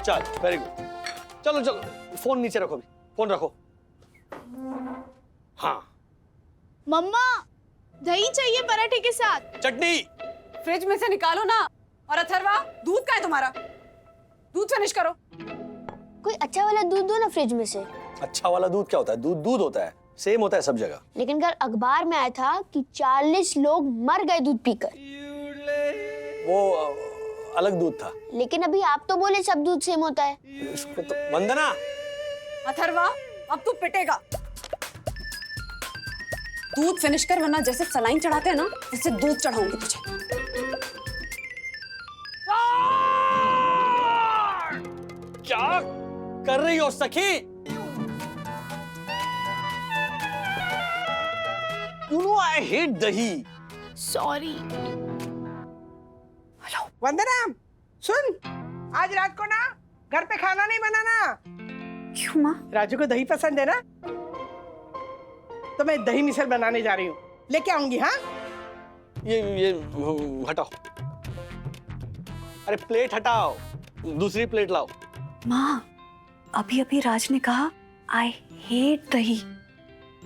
चल very good. चलो चलो फोन नीचे रखो, भी फोन रखो। हाँ मम्मा दही चाहिए पराठे के साथ। चटनी फ्रिज में से निकालो ना। और अथर्वा, दूध का है तुम्हारा? दूध फिनिश करो। कोई अच्छा वाला दूध दो ना फ्रिज में से। अच्छा वाला दूध क्या होता है? दूध दूध होता है, सेम होता है सब जगह। लेकिन कल अखबार में आया था कि 40 लोग मर गए दूध पीकर। वो अलग दूध था। लेकिन अभी आप तो बोले सब दूध सेम होता है। इसको तो वंदना। अथर्वा, अब तू पिटेगा। दूध फिनिश कर, वरना जैसे सलाइन चढ़ाते हैं ना, वैसे दूध चढ़ाऊंगी तुझे। क्या कर रही हो सखी? You know I hate दही। सॉरी। वंदना सुन, आज रात को ना घर पे खाना नहीं बनाना। क्यों माँ? राजू को दही पसंद है ना, तो मैं दही मिसल बनाने जा रही हूँ, लेके आऊंगी। हाँ ये हटाओ। अरे प्लेट हटाओ, दूसरी प्लेट लाओ। माँ, अभी अभी राज ने कहा आई हेट दही।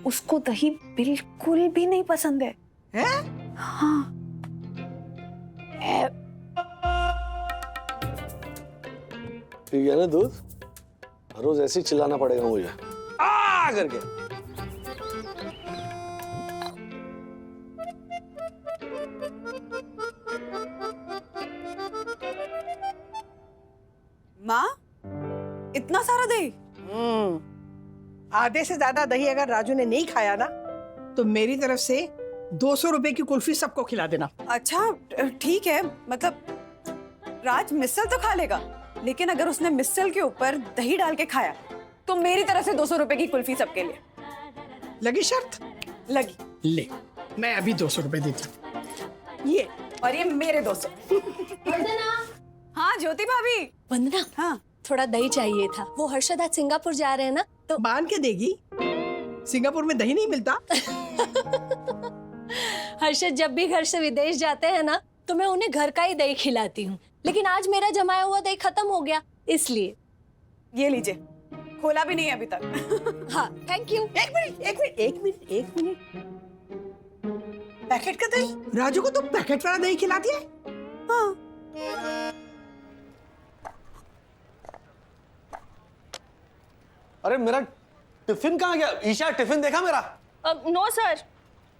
उसको दही बिल्कुल भी नहीं पसंद है। हैं? हाँ। ठीक है ना दूध? हर रोज ऐसे ही चिल्लाना पड़ेगा मुझे आ करके। माँ, इतना सारा दही? आधे से ज्यादा दही अगर राजू ने नहीं खाया ना, तो मेरी तरफ से 200 रुपए की कुल्फी सबको खिला देना। अच्छा ठीक है, मतलब राज मिसल तो खा लेगा, लेकिन अगर उसने मिसल के ऊपर दही डाल के खाया तो मेरी तरफ से 200 रुपए की कुल्फी सबके लिए। लगी शर्त? लगी। ले, मैं अभी 200 रुपए देती हूँ। ये और ये मेरे 200। हाँ ज्योति भाभी। वंदना, हाँ थोड़ा दही चाहिए था। वो हर्षद आज सिंगापुर जा रहे हैं ना, तो बांध के देगी। सिंगापुर में दही नहीं मिलता। हर्षद जब भी घर से विदेश जाते हैं ना, तो मैं उन्हें घर का ही दही खिलाती हूँ। लेकिन आज मेरा जमाया हुआ दही खत्म हो गया, इसलिए। ये लीजिए, खोला भी नहीं है अभी तक। हाँ थैंक यू। एक मिनट एक मिनट एक मिनट एक मिनट। पैकेट का दही? राजू को तो पैकेट वाला दही खिलाती है? हाँ। अरे मेरा टिफिन कहाँ गया? ईशा टिफिन देखा मेरा? No sir.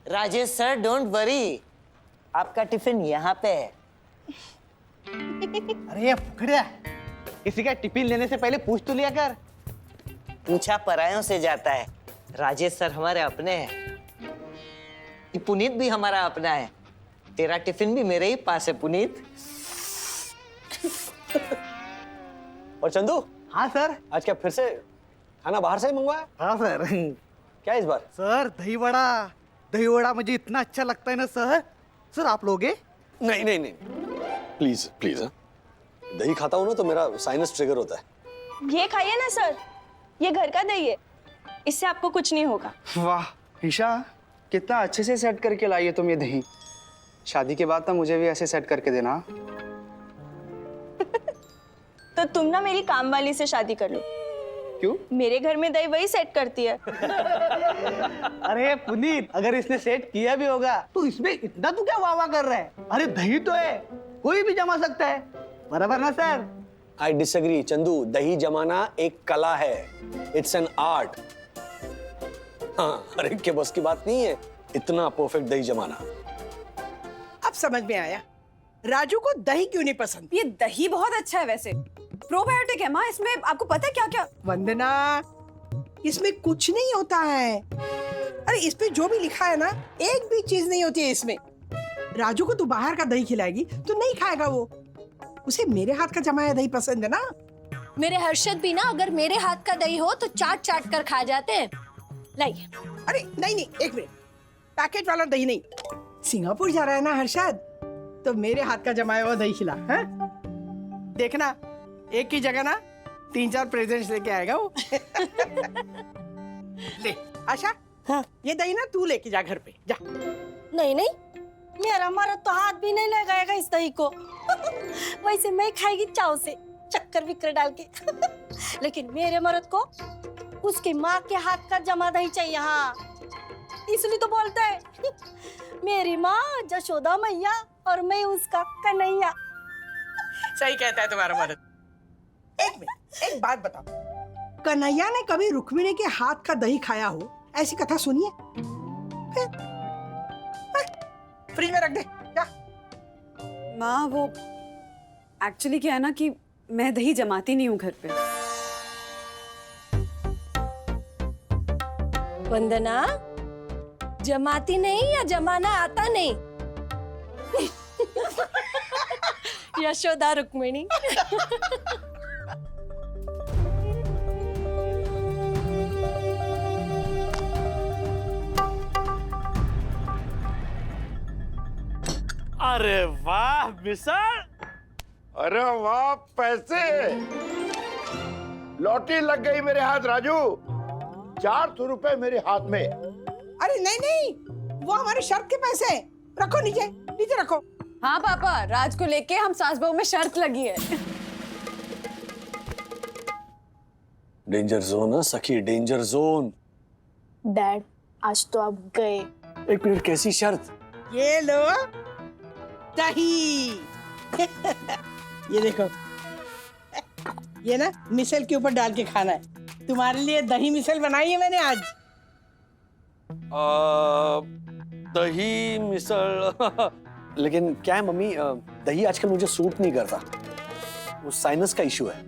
Rajesh sir don't worry, आपका टिफिन यहाँ पे है। अरे ये फुकड़िया, किसी का टिफिन लेने से पहले पूछ तो लिया कर। पूछा परायों से जाता है। राजेश सर हमारे अपने हैं, ये पुनीत भी हमारा अपना है। तेरा टिफिन भी मेरे ही पास है पुनीत। और चंदू, हाँ सर। आज क्या फिर से खाना बाहर से ही मंगवाया? हाँ सर। क्या इस बार? सर दही वड़ा मुझे इतना अच्छा लगता है ना सर। सर आप लोगे? नहीं नहीं नहीं, प्लीज प्लीज। दही खाता हूँ ना तो मेरा साइनस ट्रिगर होता है। ये खाइए ना सर, ये घर का दही है, इससे आपको कुछ नहीं होगा। वाह ईशा, कितना अच्छे से सेट करके लाई है तुम ये दही। शादी के बाद तो मुझे भी ऐसे सेट करके देना। तो तुम ना मेरी काम वाली से शादी कर लो। क्यों? मेरे घर में दही वही सेट करती है। अरे पुनीत, अगर इसने सेट किया भी होगा तो इसमें इतना तू क्या वाह कर रहा है? अरे दही तो है, कोई भी जमा सकता है, बराबर ना सर? आई डिसएग्री चंदू, दही जमाना एक कला है, इट्स एन आर्ट। हाँ, हर एक के बस की बात नहीं है इतना परफेक्ट दही जमाना। अब समझ में आया राजू को दही क्यों नहीं पसंद। ये दही बहुत अच्छा है वैसे, प्रोबायोटिक है माँ। इसमें आपको पता है क्या क्या? वंदना, इसमें कुछ नहीं होता है। अरे इस पे जो भी लिखा है ना, एक भी चीज नहीं होती है इसमें। राजू को तू बाहर का दही खिलाएगी तो नहीं खाएगा वो। उसे मेरे हाथ का जमाया दही पसंद है ना। मेरे हर्षद भी ना अगर मेरे हाथ का दही हो तो चाट चाट कर खा जाते हैं। लाइए। अरे नहीं नहीं एक मिनट, पैकेट वाला दही नहीं। सिंगापुर जा रहा है ना हर्षद, तो मेरे हाथ का जमाया हुआ दही खिला। है देखना, एक की जगह ना 3-4 प्रेजेंट्स लेके आएगा वो। ले आशा, हाँ ये दही ना तू लेके जा घर पे जा। नहीं नहीं, मेरा मर्द तो हाथ भी नहीं लगाएगा इस दही को। वैसे मैं खाएगी चाव से। चक्कर विक्कर डाल के। लेकिन मेरे मर्द को उसकी माँ के हाथ का जमा दही चाहिए। हाँ, इसलिए तो बोलता है मेरी माँ जशोदा मैया और मैं उसका कन्हैया। सही कहता है तुम्हारा मर्द। एक मिनट, एक बात बताओ, कन्हैया ने कभी रुक्मिणी के हाथ का दही खाया हो, ऐसी कथा सुनी है? फ्रिज में रख दे जा। माँ वो एक्चुअली क्या है ना कि मैं दही जमाती नहीं हूँ घर पे। वंदना, जमाती नहीं या जमाना आता नहीं? यशोदा रुक्मिणी। अरे वाह मिसर, अरे वाह पैसे, लॉटरी लग गई मेरे हाथ राजू। 400 रुपए मेरे हाथ में। अरे नहीं नहीं, वो हमारे शर्त के पैसे हैं। रखो नीचे, नीचे रखो। हाँ पापा, राज को लेके हम सास बहू में शर्त लगी है। डेंजर जोन है सखी, डेंजर जोन। डैड आज तो आप गए। एक मिनट, कैसी शर्त? ये लो दही। ये देखो, ये ना मिसल के ऊपर डाल के खाना है। तुम्हारे लिए दही मिसल बनाई है मैंने आज। दही मिसल। लेकिन क्या है मम्मी, दही आजकल मुझे सूट नहीं करता, वो साइनस का इशू है।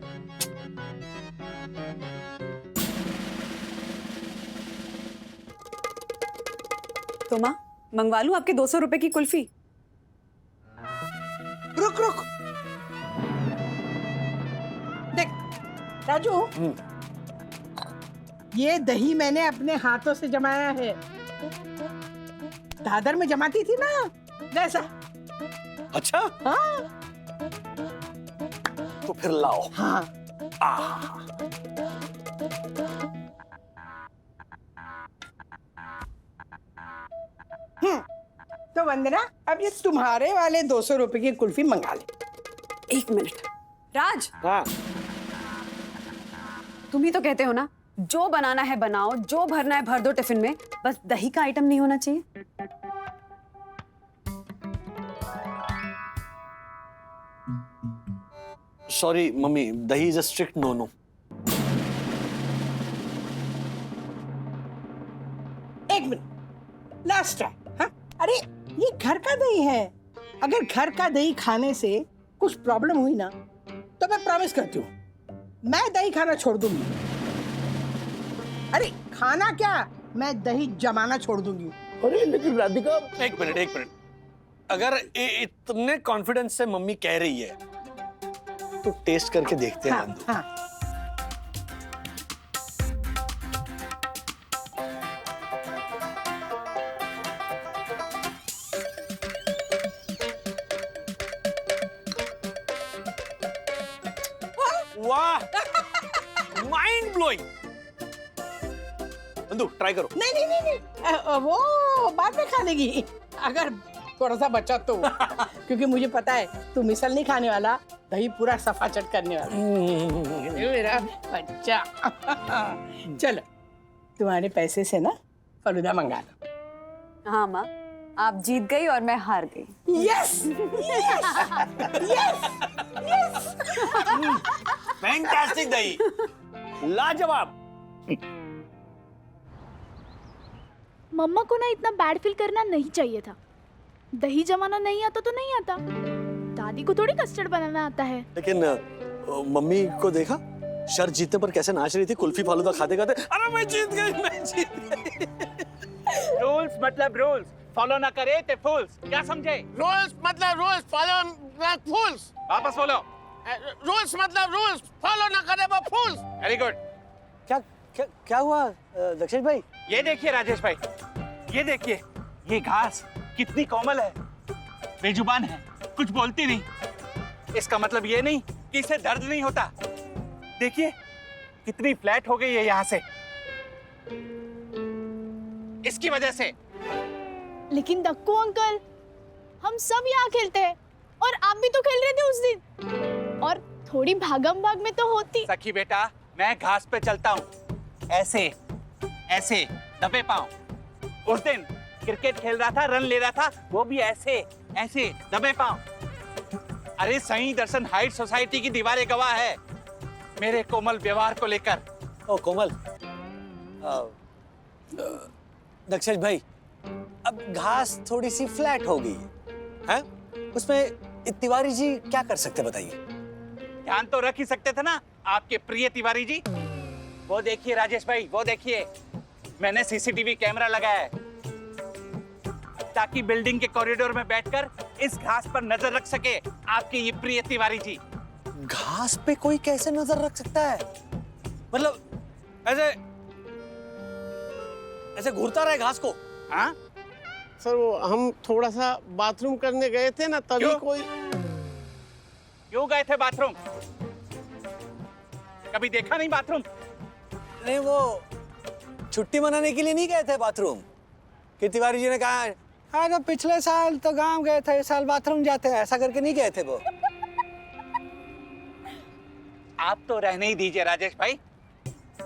तो माँ मंगवा लूं आपके 200 रुपए की कुल्फी? रुक रुक, देख राजू, ये दही मैंने अपने हाथों से जमाया है। दादर में जमाती थी ना, वैसा। अच्छा, हाँ तो फिर लाओ। हाँ। तो वंदना, अब ये तुम्हारे वाले 200 रुपए की कुल्फी मंगा ले। 1 मिनट। राज, हाँ, तुम ही तो कहते हो ना, जो बनाना है बनाओ, जो भरना है भर दो टिफिन में, बस दही का आइटम नहीं होना चाहिए। Sorry mummy, dahi is a strict no no. एक मिनट, लास्ट ट्राई। हाँ, अरे ये घर का दही है। अगर घर का दही खाने से कुछ प्रॉब्लम हुई ना, तो मैं प्रॉमिस करती हूँ मैं दही खाना छोड़ दूंगी। अरे खाना क्या, मैं दही जमाना छोड़ दूंगी। अरे लेकिन राधिका, एक मिनट, अगर इतने कॉन्फिडेंस से मम्मी कह रही है तो टेस्ट करके देखते हैं। हाँ, हाँ। वाह, माइंड ब्लोइंग। बंधु ट्राई करो। नहीं नहीं नहीं नहीं, वो बाद में खा लेगी अगर थोड़ा सा बचा तो। क्योंकि मुझे पता है तू मिसल नहीं खाने वाला, दही पूरा सफाचट करने वाला। ये मेरा बच्चा। चलो, तुम्हारे पैसे से ना फलूदा मंगा लो। हाँ माँ, आप जीत गई और मैं हार गई। Yes yes yes. फैंटास्टिक दही, लाजवाब। मम्मा को ना इतना बैड फील करना नहीं चाहिए था। दही जमाना नहीं आता तो नहीं आता, दादी को थोड़ी कस्टर्ड बनाना आता है। लेकिन मम्मी को देखा, शर्त जीतने पर कैसे नाच रही थी, कुल्फी फालूदा खाते खाते। अरे मैं जीत गई। रूल्स मतलब रूल्स, फॉलो ना करे ते फूल्स। क्या समझे? रूल्स मतलब रूल्स, फॉलो ना फूल्स। वापस बोलो। रूल्स मतलब रूल्स, फॉलो ना करे वो फूल्स। Very good. क्या हुआ दक्षेश भाई? ये देखिए राजेश भाई, ये देखिए, ये घास कितनी कोमल है, बेजुबान है, कुछ बोलती नहीं। इसका मतलब ये नहीं कि इसे दर्द नहीं होता। देखिए कितनी फ्लैट हो गई है यहाँ से, इसकी वजह से। लेकिन दक्कू अंकल, हम सब यहाँ खेलते हैं और आप भी तो खेल रहे थे उस दिन, और थोड़ी भागम भाग में तो होती। सखी बेटा, मैं घास पे चलता हूँ, ऐसे ऐसे दबे पाँव। उस दिन क्रिकेट खेल रहा था, रन ले रहा था, वो भी ऐसे ऐसे दबे पाँव। अरे सही दर्शन हाइट सोसाइटी की दीवारें गवाह है मेरे कोमल व्यवहार को लेकर। ओ कोमल, दक्षेश भाई, अब घास थोड़ी सी फ्लैट हो गई है, उसमें तिवारी जी क्या कर सकते बताइए? ध्यान तो रख ही सकते थे ना आपके प्रिय तिवारी जी। वो देखिए राजेश भाई, वो देखिए, मैंने सीसीटीवी कैमरा लगाया है ताकि बिल्डिंग के कॉरिडोर में बैठकर इस घास पर नजर रख सके आपके ये प्रिय तिवारी जी। घास पे कोई कैसे नजर रख सकता है? मतलब ऐसे ऐसे घूरता रहे घास को? हाँ सर, वो हम थोड़ा सा बाथरूम करने गए थे ना, तभी कोई। क्यों गए थे बाथरूम? कभी देखा नहीं बाथरूम? नहीं, वो छुट्टी मनाने के लिए नहीं गए थे बाथरूम कि तिवारी जी ने कहा हाँ जब पिछले साल तो गांव गए थे, इस साल बाथरूम जाते हैं, ऐसा करके नहीं गए थे वो? आप तो रहने ही दीजिए राजेश भाई।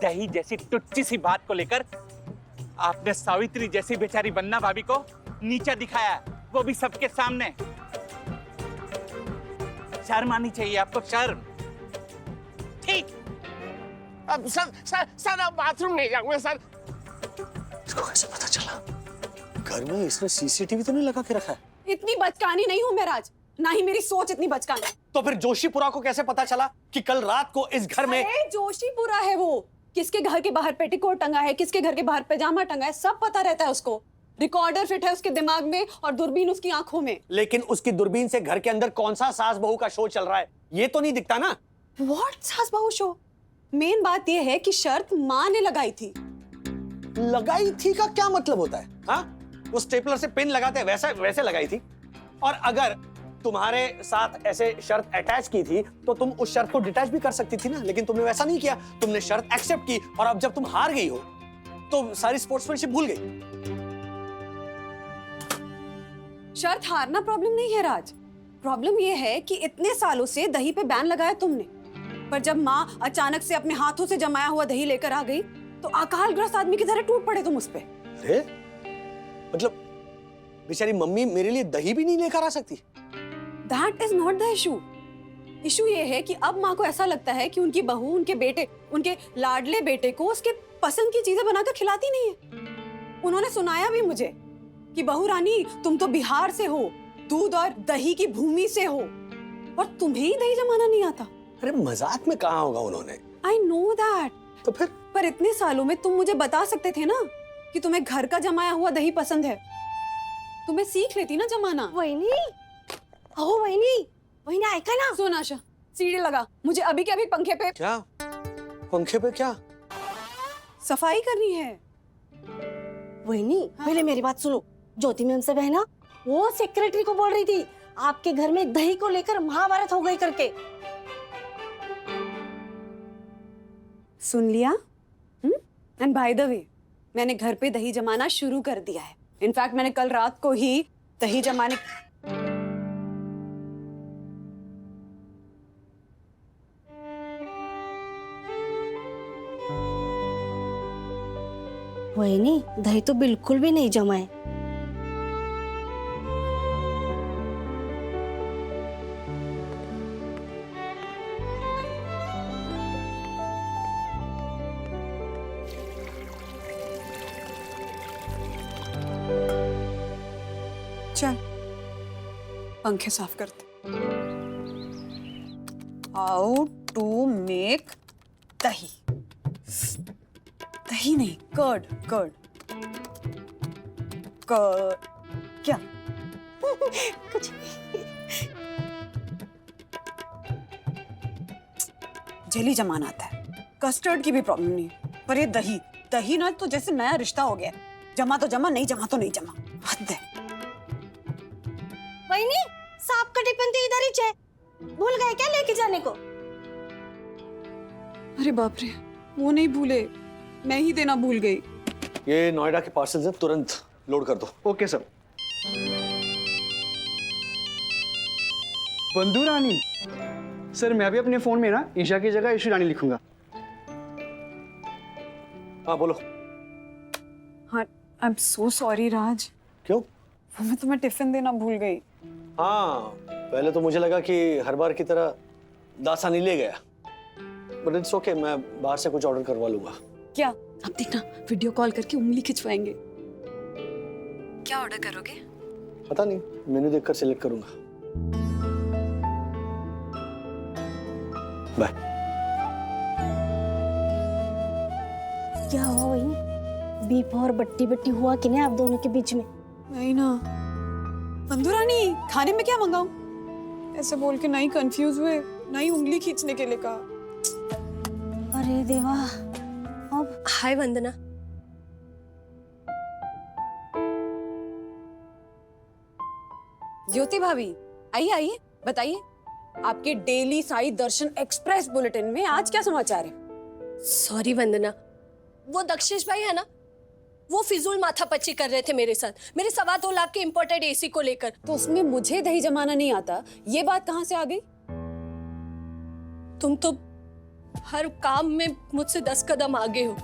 दही जैसी टुच्ची सी बात को लेकर आपने सावित्री जैसी बेचारी बन्ना भाभी को नीचा दिखाया, वो भी सबके सामने। शर्म आनी चाहिए आपको, शर्म। ठीक। अब सर अब बाथरूम नहीं जाऊंगा सर। इसको कैसे पता चला? घर में इसने सीसीटीवी तो नहीं लगा के रखा है? इतनी बचकानी नहीं हूं मैं राज, ना ही मेरी सोच इतनी बचकानी। तो फिर जोशीपुरा को कैसे पता चला कि कल रात को इस घर में? अरे जोशीपुरा है वो, किसके घर के बाहर पेटीकोट टंगा है, किसके घर के बाहर पैजामा टंगा है, सब पता रहता है उसको। रिकॉर्डर फिट है उसके दिमाग में और दूरबीन उसकी आंखों में। लेकिन उसकी दूरबीन से घर के अंदर कौन सा सास बहू का शो चल रहा है ये तो नहीं दिखता ना। व्हाट सास बहू शो? मेन बात यह है कि शर्त माँ ने लगाई थी। लगाई थी का क्या मतलब होता है? हाँ, वो स्टेपलर से पिन लगाते हैं वैसे लगाई थी। और अगर तुम्हारे साथ ऐसे शर्त अटैच की थी तो तुम उस शर्त को डिटैच भी कर सकती थी ना, लेकिन तुमने वैसा नहीं किया। तुमने शर्त एक्सेप्ट की और अब जब तुम हार गई हो तो सारी स्पोर्ट्समैनशिप भूल गई। शर्त हारना प्रॉब्लम नहीं है राज, प्रॉब्लम यह है कि इतने सालों से दही पे बैन लगाया तुमने, पर जब माँ अचानक से अपने हाथों से जमाया हुआ दही लेकर आ गई तो अकालग्रस्त आदमी की तरह टूट पड़े तुम उस पे। अरे मतलब बेचारी मम्मी मेरे लिए दही भी नहीं लेकर आ सकती? That is not the issue. Issue ये है कि अब माँ को ऐसा लगता है कि उनकी बहू, उनके बेटे, उनके लाडले बेटे को उसके पसंद की चीजें बनाकर खिलाती नहीं है। उन्होंने सुनाया भी मुझे कि बहू रानी तुम तो बिहार से हो, दूध और दही की भूमि से हो, और तुम्हें ही दही जमाना नहीं आता। अरे मजाक में कहा होगा उन्होंने। I know that. तो फिर? पर इतने सालों में तुम मुझे बता सकते थे ना कि तुम्हें घर का जमाया हुआ दही पसंद है, तुम्हें सीख लेती ना जमाना। वहिनी, अहो वहिनी ऐका ना। सुन आशा, सीढ़ी लगा, मुझे अभी के अभी पंखे पे। क्या? पंखे पे क्या? सफाई करनी है। वहिनी, पहले मेरी बात सुनो। ज्योति मैम से बहना वो सेक्रेटरी को बोल रही थी आपके घर में दही को लेकर महाभारत हो गई करके। सुन लिया? एंड बाय द वे, मैंने घर पे दही जमाना शुरू कर दिया है। इनफैक्ट मैंने कल रात को ही दही जमाने। वहिनी, दही तो बिल्कुल भी नहीं जमा है। चल पंखे साफ करते। हाउ टू मेक दही, दही नहीं कर्ड, कर्ड कर्ड क्या? कुछ जेली जमाना आता है, कस्टर्ड की भी प्रॉब्लम नहीं, पर ये दही, दही ना तो जैसे नया रिश्ता हो गया, जमा तो जमा, नहीं जमा तो नहीं जमा, हद है। वहिनी, सांप का टिफिन तो इधर ही है, भूल गए क्या लेके जाने को? अरे बाप रे, वो नहीं भूले, मैं ही देना भूल गई। ये नोएडा के पार्सल है, तुरंत लोड कर दो। Okay sir. बंधु रानी, सर मैं भी अपने फोन में ना ईशा की जगह ईशू रानी लिखूंगा। हाँ बोलो। हाँ, आई एम सो सॉरी राज। क्यों? वो मैं तुम्हें टिफिन देना भूल गई। हाँ, पहले तो मुझे लगा कि हर बार की तरह दासा नहीं ले गया, बट इट्स ओके, मैं बाहर से कुछ ऑर्डर करवा लूंगा। क्या? अब देखना, वीडियो कॉल करके उंगली खिंचवाएंगे। क्या ऑर्डर करोगे? पता नहीं, मेन्यू देखकर सिलेक्ट करूंगा। बाय। क्या हुआ वही? बीफ और बट्टी बट्टी हुआ कि नहीं आप दोनों के बीच में? नहीं ना। बंधुरानी, खाने में क्या मंगाऊं? ऐसे बोल के नहीं कंफ्यूज हुए, नहीं उंगली खींचने के लिए कहा। अरे देवा, अब हाय वंदना। ज्योति भाभी, आइए आइए, बताइए आपके डेली साई दर्शन एक्सप्रेस बुलेटिन में आज क्या समाचार है? सॉरी वंदना, वो दक्षेश भाई है ना, वो फिजूल माथापच्ची कर रहे थे मेरे साथ, मेरे 2.25 लाख के इम्पोर्टेड एसी को लेकर। तो उसमें मुझे दही जमाना नहीं आता, ये बात कहाँ से आ गई? तुम तो हर काम में मुझसे 10 कदम आगे हो,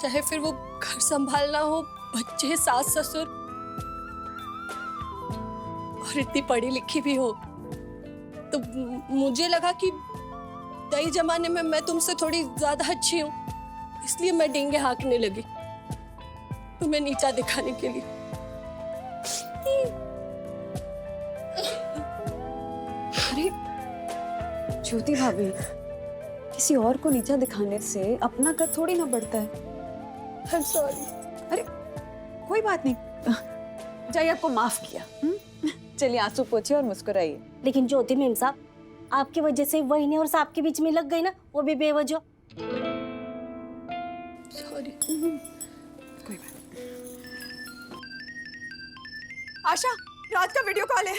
चाहे फिर वो घर संभालना हो, बच्चे, सास ससुर, और इतनी पढ़ी लिखी भी हो। तो मुझे लगा कि दही जमाने में मैं तुमसे थोड़ी ज्यादा अच्छी हूँ, इसलिए मैं डींगे हाँकने लगी तुम्हें नीचा दिखाने के लिए। अरे ज्योति भाभी, किसी और को नीचा दिखाने से अपना कद थोड़ी ना बढ़ता है। I'm sorry। अरे कोई बात नहीं, जाइए, आपको माफ किया। चलिए आंसू पोछिए और मुस्कुराइए। लेकिन ज्योति मैम साहब, आपकी वजह से वही और सांप के बीच में लग गई ना, वो भी बेवजह। सॉरी। कोई बात नहीं। आशा, राज का वीडियो कॉल है।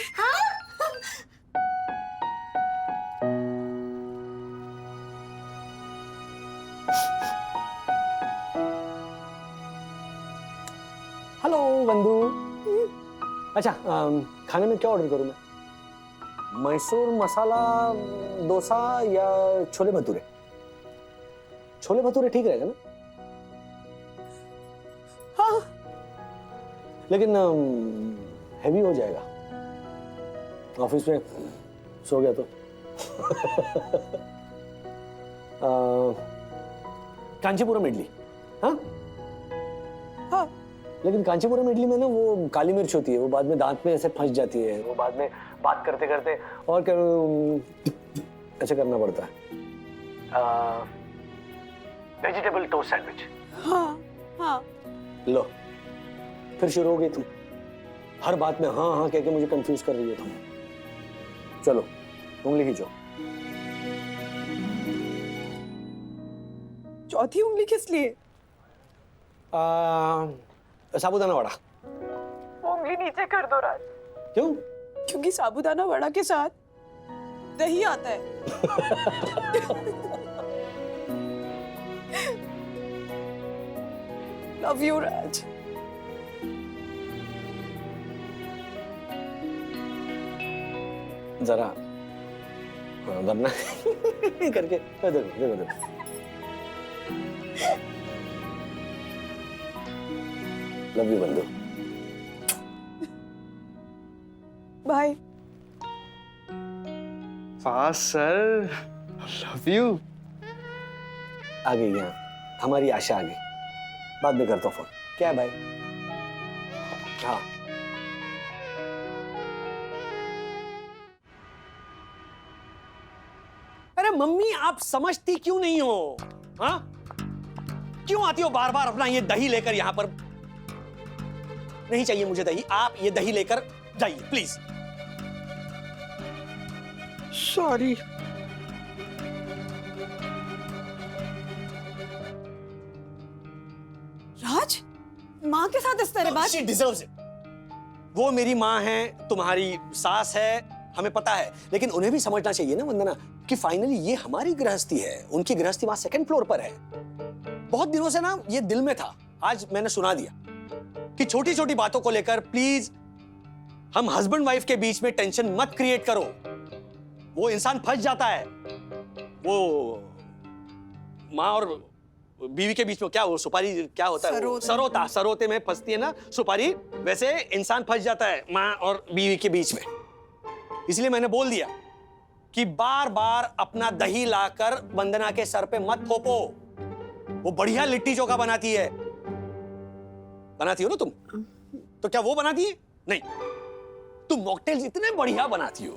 हेलो बंधु। अच्छा, खाने में क्या ऑर्डर करूं मैं? मैसूर मसाला डोसा या छोले भटूरे? छोले भटूरे ठीक रहेगा ना? हाँ। लेकिन हैवी हो जाएगा, ऑफिस में सो गया तो। कांचीपुरम इडली। हाँ हाँ। लेकिन कांचीपुरम इडली में ना वो काली मिर्च होती है, वो बाद में दांत में ऐसे फंस जाती है, वो बाद में बात करते करते और ऐसे करना पड़ता है। Vegetable toast sandwich. हाँ हाँ। लो, फिर शुरू हो गई तुम, हर बात में हाँ हाँ कह के मुझे कंफ्यूज कर रही हो तुम। चलो उंगली खींचो। चौथी उंगली किस लिए? साबूदाना वड़ा। उंगली नीचे कर दो राज। क्यों? क्योंकि साबूदाना वड़ा के साथ दही आता है। Love you Raj. जरा वरना करके देखो देखो देखो। लव यू बंधु। Bye. Fast sir, love you. आ गई यहाँ हमारी आशा आ गई, बाद में करता हूँ फोन। क्या है भाई? हाँ। अरे मम्मी, आप समझती क्यों नहीं हो? हाँ, क्यों आती हो बार बार अपना ये दही लेकर यहाँ पर? नहीं चाहिए मुझे दही, आप ये दही लेकर जाइए प्लीज। सॉरी। राज, माँ के साथ इस तरह बात? She deserves it। वो मेरी माँ है, तुम्हारी सास है, हमें पता है, लेकिन उन्हें भी समझना चाहिए ना वंदना कि फाइनली ये हमारी गृहस्थी है, उनकी गृहस्थी वहां 2nd फ्लोर पर है। बहुत दिनों से ना ये दिल में था, आज मैंने सुना दिया कि छोटी छोटी बातों को लेकर प्लीज हम हस्बैंड वाइफ के बीच में टेंशन मत क्रिएट करो। वो इंसान फंस जाता है। वो माँ और बीवी के बीच में क्या वो सुपारी क्या होता है? सरोता, सरोते में फंसती है ना सुपारी, वैसे इंसान फंस जाता है माँ और बीवी के बीच में। इसलिए मैंने बोल दिया कि बार बार अपना दही लाकर वंदना के सर पे मत थोपो। वो बढ़िया लिट्टी चोखा बनाती है। बनाती हो ना तुम? तो क्या वो बनाती है? नहीं। तुम मॉकटेल्स इतने बढ़िया बनाती हो,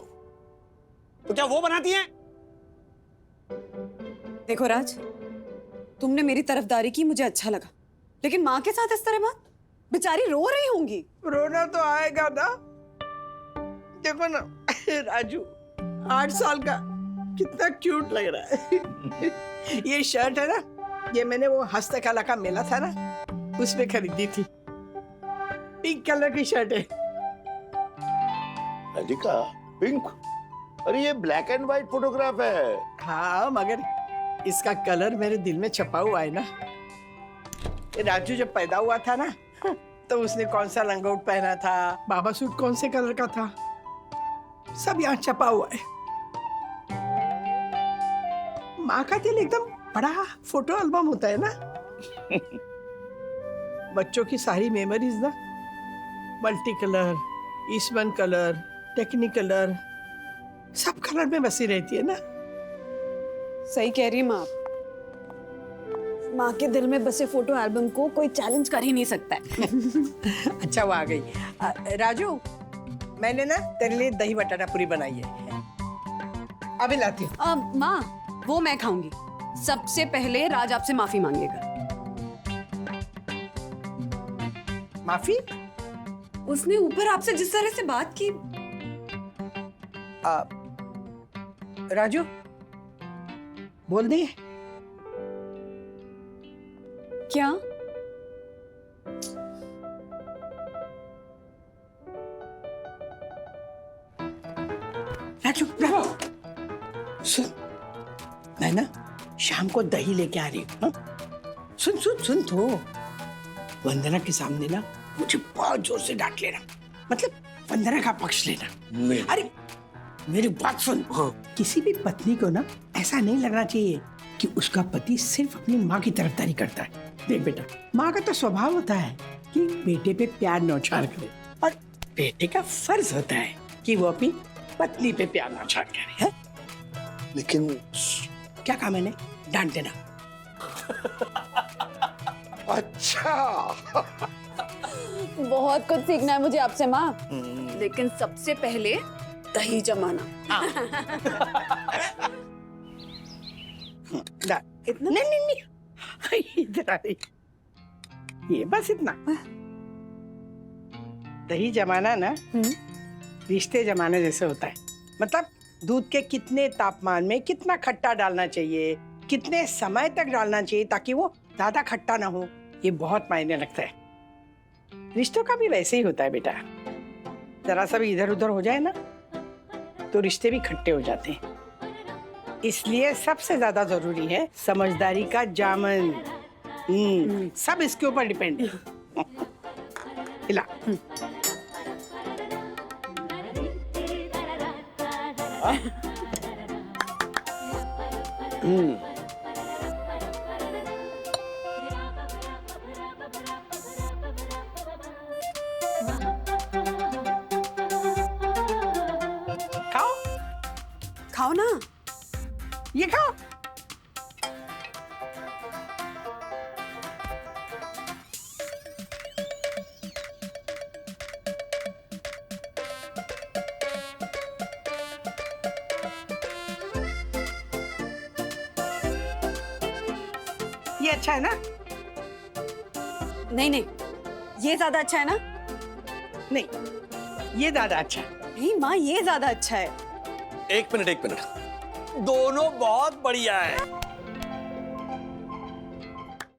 तो क्या वो बनाती है? देखो राज, तुमने मेरी तरफदारी की, मुझे अच्छा लगा, लेकिन माँ के साथ इस तरह बात, बेचारी रो रही होंगी। रोना तो आएगा ना। देखो ना राजू, 8 साल का, कितना क्यूट लग रहा है। ये शर्ट है ना, ये मैंने वो हस्तकला का मेला था ना, उसमें खरीदी थी। पिंक कलर की शर्ट है। राधिका, पिंक? अरे ये ब्लैक एंड व्हाइट फोटोग्राफ है। हाँ, मगर इसका कलर मेरे दिल में छपा हुआ है ना। ये राजू जब पैदा हुआ था ना, तो उसने कौन सा लंगोट पहना था, बाबा सूट कौन से कलर का था, सब यहाँ छपा हुआ है। माँ का दिल एकदम बड़ा फोटो एल्बम होता है ना। बच्चों की सारी मेमोरीज ना multi colour, eastern colour, Technicolor, सब कलर में बसी रहती है ना। सही कह रही है माँ। माँ के दिल में बसे फोटो एल्बम को कोई चैलेंज कर ही नहीं सकता है। अच्छा, वो आ गई। राजू, मैंने ना तेरे लिए दही बटाटा पूरी बनाई है, अभी लाती हूँ। माँ, वो मैं खाऊंगी। सबसे पहले राज आपसे माफी मांगेगा। माफी? उसने ऊपर आपसे जिस तरह से बात की। राजू, बोल दे। क्या? राजू, सुन, मैं ना शाम को दही लेके आ रही हूँ। हाँ? सुन सुन सुन तो, वंदना के सामने ना मुझे बहुत जोर से डांट लेना, मतलब वंदना का पक्ष लेना। अरे मेरी बात सुन। हाँ। किसी भी पत्नी को ना ऐसा नहीं लगना चाहिए कि उसका पति सिर्फ अपनी माँ की तरफदारी करता है। देख बेटा, माँ का तो स्वभाव होता है कि बेटे पे प्यार न्यौछावर करे, और बेटे का फर्ज होता है कि वो अपनी पत्नी पे प्यार न्यौछावर करे। है? लेकिन क्या काम है ने डांट देना। अच्छा। बहुत कुछ सीखना है मुझे आपसे माँ, लेकिन सबसे पहले दही जमाना। इतना नहीं, इधर आ रही। ये बस इतना। दही जमाना ना रिश्ते जमाने जैसे होता है। मतलब दूध के कितने तापमान में कितना खट्टा डालना चाहिए, कितने समय तक डालना चाहिए ताकि वो ज्यादा खट्टा ना हो, ये बहुत मायने रखता है। रिश्तों का भी वैसे ही होता है बेटा। जरा सा भी इधर उधर हो जाए ना तो रिश्ते भी खट्टे हो जाते हैं। इसलिए सबसे ज्यादा जरूरी है समझदारी का जामन। सब इसके ऊपर डिपेंड है। हिला। खाओ खाओ ना, ये खाओ। ये अच्छा है ना? नहीं नहीं, ये ज्यादा अच्छा है ना? नहीं, ये ज्यादा अच्छा है। नहीं माँ, ये ज्यादा अच्छा है। एक मिनट, दोनों बहुत बढ़िया है।